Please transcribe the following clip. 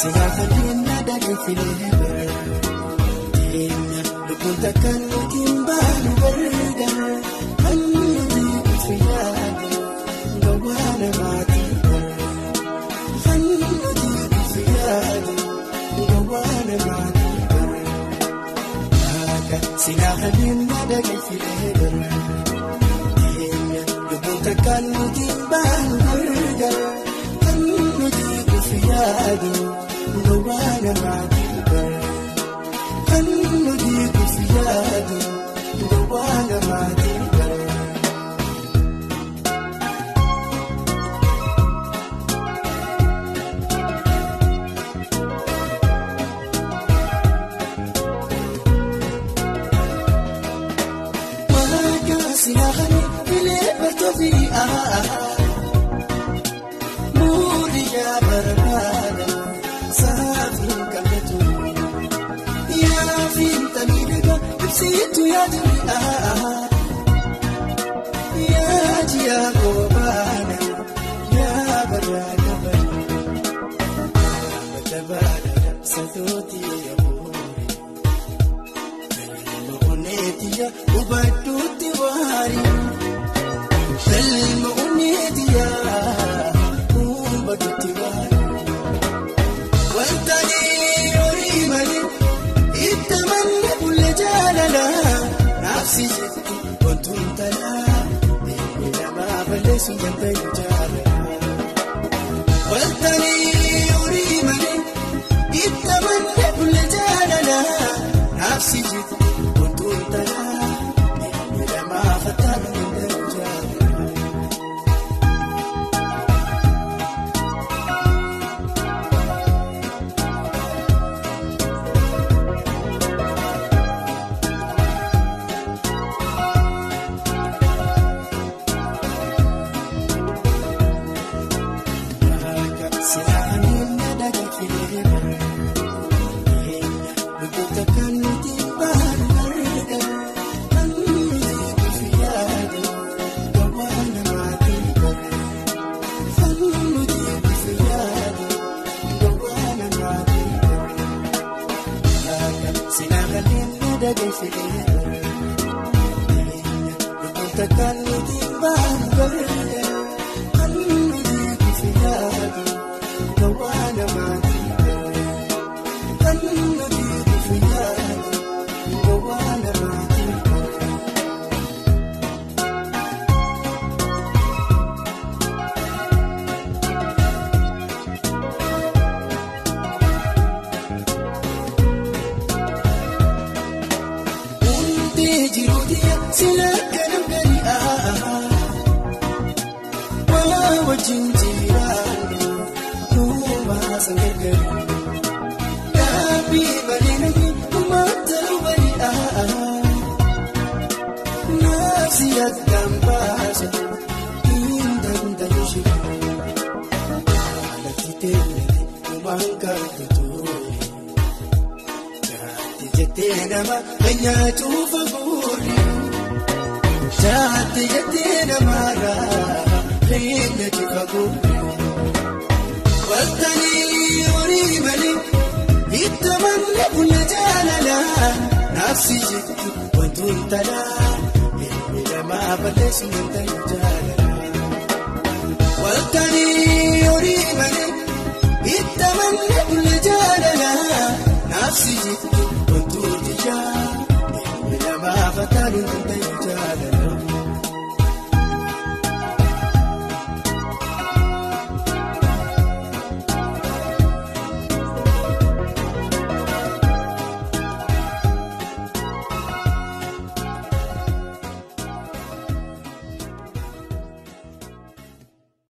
Sinaafadhinna daganfilee deemna lubbuun takkaan nutiin baanu barga kan nuti itti yaadu gowwaa namaatii kan nuti itti yaadu gowwaa namaatii akka sinaafadhinna daganfilee deemna lubbuun takkaan nutiin baanu barga kan nuti itti yaadu gowwaa namaatii kan nuti itti yaadu gowwaa namaatii Sinahani bilee batofii muuriya barbaada saafiin kalbeetu yaafiin tamiidhaga ibsitu yaadni yaajiya goobaana yaa barbaada barbaada satootii yabuuri kalma oneetiya ubadduutti waari kalma oneetiya ubadduutti waari wantani horii malee itti manne bulle jaalala naafsi jetti wantuun talaa deemee namaa balleessuun danda'u jaalala wantani horii malee itti manne bulle jaalala naafsi jetti wantuun talaa deemee namaa fattaadha danda'u jaalala. Nafsi